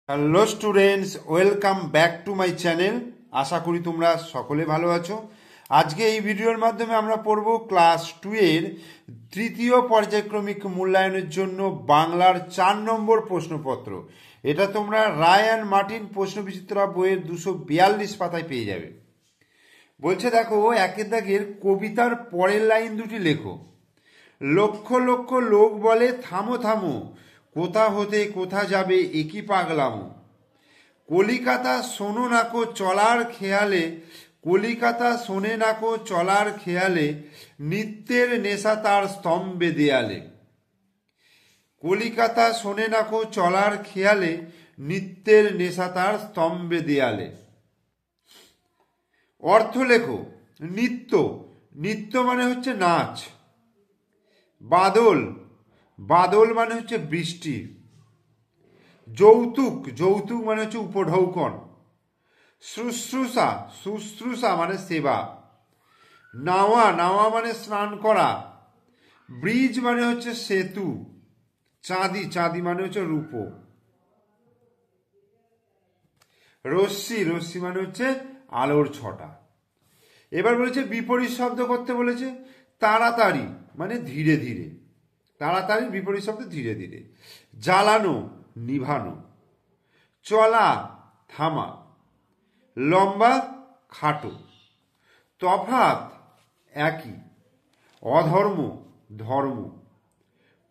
Hello students, welcome back to my channel. আশা করি তোমরা সকলে ভালো আছো। আজকে এই ভিডিওর মাধ্যমে আমরা পড়ব ক্লাস 2 এর তৃতীয় পর্যায়ক্রমিক মূল্যায়নের জন্য বাংলার 4 নম্বর প্রশ্নপত্র। এটা তোমরা রায় অ্যান্ড মার্টিন প্রশ্নবিচিত্রা বইয়ের 242 পাতায় পেয়ে যাবে। বলছে দেখো, একের দাগের কবিতার পরের লাইন দুটি লেখো। লক্ষ লক্ষ লোক বলে থামো থামো, কোথা হতে কোথা যাবে একই পাগলামো। কলিকাতা শোনো নাকো চলার খেয়ালে, কলিকাতা শোনে নাকো চলার খেয়ালে, নিত্যের নেশা তার স্তম্ভে দেয়ালে। কলিকাতা শোনে নাকো চলার খেয়ালে, নিত্যের নেশা তার স্তম্ভে দেয়ালে। অর্থ লেখো। নিত্য, নিত্য মানে হচ্ছে নাচ। বাদল, বাদল মানে হচ্ছে বৃষ্টি। যৌতুক, যৌতুক মানে হচ্ছে উপঢৌকন। শুশ্রূষা, শুশ্রূষা মানে সেবা। নাওয়া, নাওয়া মানে স্নান করা। ব্রিজ মানে হচ্ছে সেতু। চাঁদি, চাঁদি মানে হচ্ছে রূপো। রশ্মি, রশ্মি মানে হচ্ছে আলোর ছটা। এবার বলেছে বিপরীত শব্দ করতে বলেছে। তাড়াতাড়ি মানে ধীরে ধীরে, তাড়াতাড়ি বিপরীত শব্দ ধীরে ধীরে। জ্বালানো, নিভানো। চলা, থামা। লম্বা, খাটো। তফাৎ, একই। অধর্ম, ধর্ম।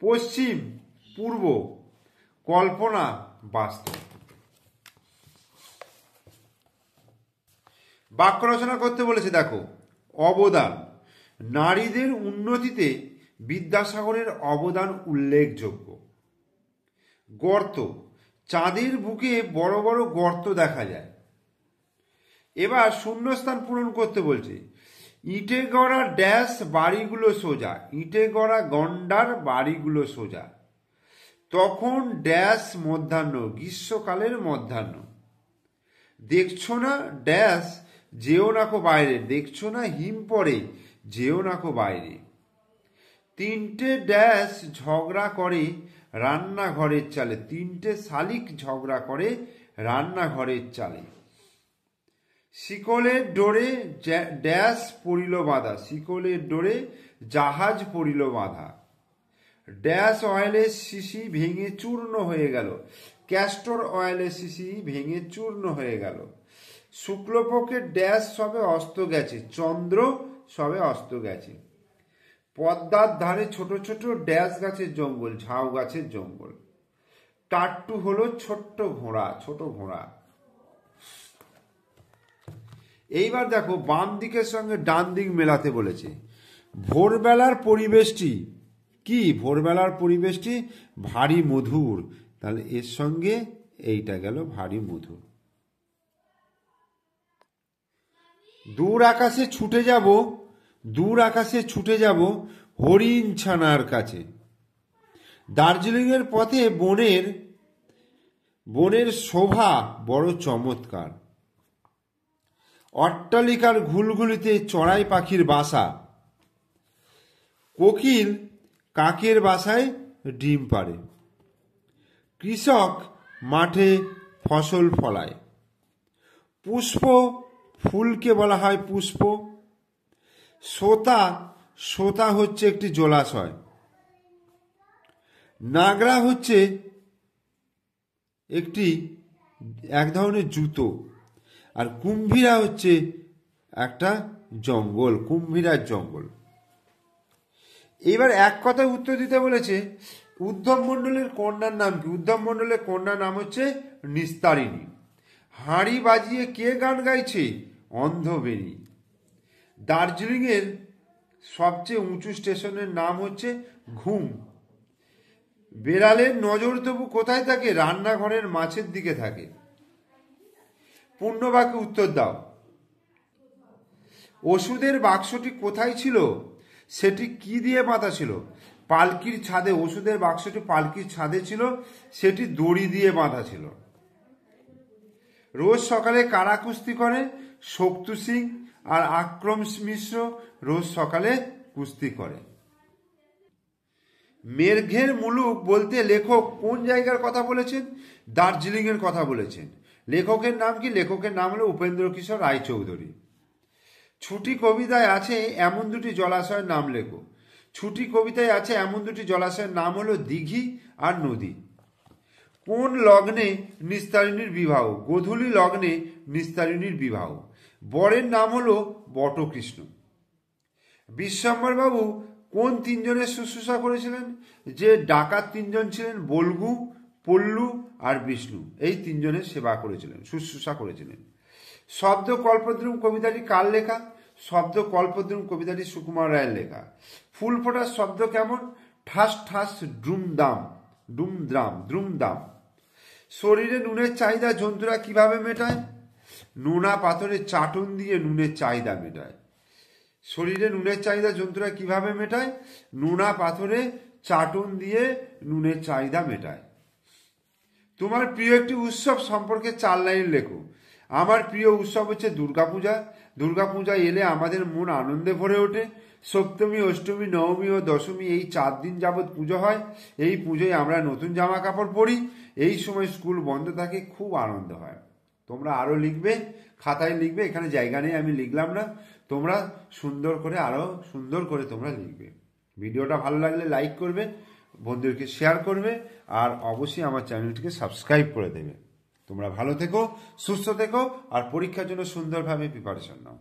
পশ্চিম, পূর্ব। কল্পনা, বাস্তব। বাক্য রচনা করতে বলেছে দেখো। অবদান, নারীদের উন্নতিতে বিদ্যাসাগরের অবদান উল্লেখযোগ্য। গর্ত, চাঁদের বুকে বড় বড় গর্ত দেখা যায়। এবার শূন্যস্থান পূরণ করতে বলছে। ইটে গড়া ড্যাশ বাড়িগুলো সোজা, ইটে গড়া গন্ডার বাড়িগুলো সোজা। তখন ড্যাশ মধ্যাহ্ন, গ্রীষ্মকালের মধ্যাহ্ন। দেখছো না ড্যাশ, যেও নাকো বাইরে, দেখছো না হিম পড়ে, যেও নাকো বাইরে। তিনটে ড্যাশ ঝগড়া করে রান্নাঘরের চালে, তিনটে শালিক ঝগড়া করে রান্নাঘরের চালে। শিকলের ডোরে ড্যাশ পড়িল বাঁধা, শিকলের ডোরে জাহাজ পড়িল বাঁধা। ড্যাশ অয়েলের শিশি ভেঙে চূর্ণ হয়ে গেল, ক্যাস্টর অয়েলের শিশি ভেঙে চূর্ণ হয়ে গেল। শুক্লপক্ষের ড্যাশ সবে অস্ত গেছে, চন্দ্র সবে অস্ত গেছে। পদ্মার ধারে ছোট ছোট ড্যাশ গাছের জঙ্গল, ঝাউ গাছের জঙ্গল। টাট্টু হলো ছোট্ট ঘোড়া, ছোট ঘোড়া। এইবার দেখো, বাম দিকের সঙ্গে ডান দিক মেলাতে বলেছে। ভোরবেলার পরিবেশটি কি? ভোরবেলার পরিবেশটি ভারী মধুর, তাহলে এর সঙ্গে এইটা গেল ভারী মধুর। দূর আকাশে ছুটে যাব, দূর আকাশে ছুটে যাব হরিণ ছানার কাছে। দার্জিলিংয়ের পথে বনের, বনের শোভা বড় চমৎকার। অট্টালিকার ঘুলঘুলিতে চড়াই পাখির বাসা। কোকিল কাকের বাসায় ডিম পাড়ে। কৃষক মাঠে ফসল ফলায়। পুষ্প, ফুলকে বলা হয় পুষ্প। সোতা, সোতা হচ্ছে একটি জলাশয়। নাগরা হচ্ছে একটি এক ধরনের জুতো। আর কুম্ভীরা হচ্ছে একটা জঙ্গল, কুম্ভীরার জঙ্গল। এবার এক কথায় উত্তর দিতে বলেছে। উদ্ধব মণ্ডলের কন্যার নাম কি? উদ্ধব মণ্ডলের কন্যার নাম হচ্ছে নিস্তারিণী। হাঁড়ি বাজিয়ে কে গান গাইছে? অন্ধবেণী। দার্জিলিংয়ের সবচেয়ে উঁচু স্টেশনের নাম হচ্ছে ঘুম। বেড়ালের নজর তবু কোথায় থাকে? রান্নাঘরের মাছের দিকে থাকে। পূর্ণবাক্যে উত্তর দাও। ওষুধের বাক্সটি কোথায় ছিল? সেটি কি দিয়ে বাঁধা ছিল? পালকির ছাদে। ওষুধের বাক্সটি পালকির ছাদে ছিল, সেটি দড়ি দিয়ে বাঁধা ছিল। রোজ সকালে কারা কুস্তি করে? শক্তু সিং আর আক্রম মিশ্র রোজ সকালে কুস্তি করে। মেঘের মুলুক বলতে লেখক কোন জায়গার কথা বলেছেন? দার্জিলিংয়ের কথা বলেছেন। লেখকের নাম কি? লেখকের নাম হলো উপেন্দ্র কিশোর রায়চৌধুরী। ছুটি কবিতায় আছে এমন দুটি জলাশয়ের নাম লেখো। ছুটি কবিতায় আছে এমন দুটি জলাশয়ের নাম হলো দিঘি আর নদী। কোন লগ্নে নিস্তারিণীর বিবাহ? গোধূলি লগ্নে নিস্তারিণীর বিবাহ। বরের নাম হলো বটকৃষ্ণ। বিশ্বম্বর বাবু কোন তিনজনের শুশ্রূষা করেছিলেন? যে ডাকাত তিনজন ছিলেন, বল্গু, পল্লু আর বিষ্ণু, এই তিনজনের সেবা করেছিলেন, শুশ্রূষা করেছিলেন। শব্দ কল্পদ্রুম কবিতাটি কার লেখা? শব্দ কল্পদ্রুম কবিতাটি সুকুমার রায়ের লেখা। ফুল ফোটার শব্দ কেমন? ঠাস ঠাস ড্রুম দাম, ডুম দ্রাম, দ্রুম দাম। শরীরে নুনের চাহিদা জন্তুরা কিভাবে মেটায়? নোনা পাথরের চাটন দিয়ে নুনের চাহিদা মেটায়। শরীরে নুনের চাহিদা জন্তুরা কিভাবে মেটায়? নোনা পাথরে চাটন দিয়ে নুনের চাহিদা মেটায়। তোমার প্রিয় একটি উৎসব সম্পর্কে 4 লাইন লেখো। আমার প্রিয় উৎসব হচ্ছে দুর্গাপূজা। দুর্গাপূজা এলে আমাদের মন আনন্দে ভরে ওঠে। সপ্তমী, অষ্টমী, নবমী ও দশমী এই 4 দিন যাবৎ পুজো হয়। এই পুজোয় আমরা নতুন জামা কাপড় পরি। এই সময় স্কুল বন্ধ থাকে, খুব আনন্দ হয়। তোমরা আরও লিখবে, খাতায় লিখবে, এখানে জায়গা নেই, আমি লিখলাম না। তোমরা সুন্দর করে, আরও সুন্দর করে তোমরা লিখবে। ভিডিওটা ভালো লাগলে লাইক করবে, বন্ধুদেরকে শেয়ার করবে, আর অবশ্যই আমার চ্যানেলটিকে সাবস্ক্রাইব করে দেবে। তোমরা ভালো থেকো, সুস্থ থেকো, আর পরীক্ষার জন্য সুন্দরভাবে প্রিপারেশন নাও।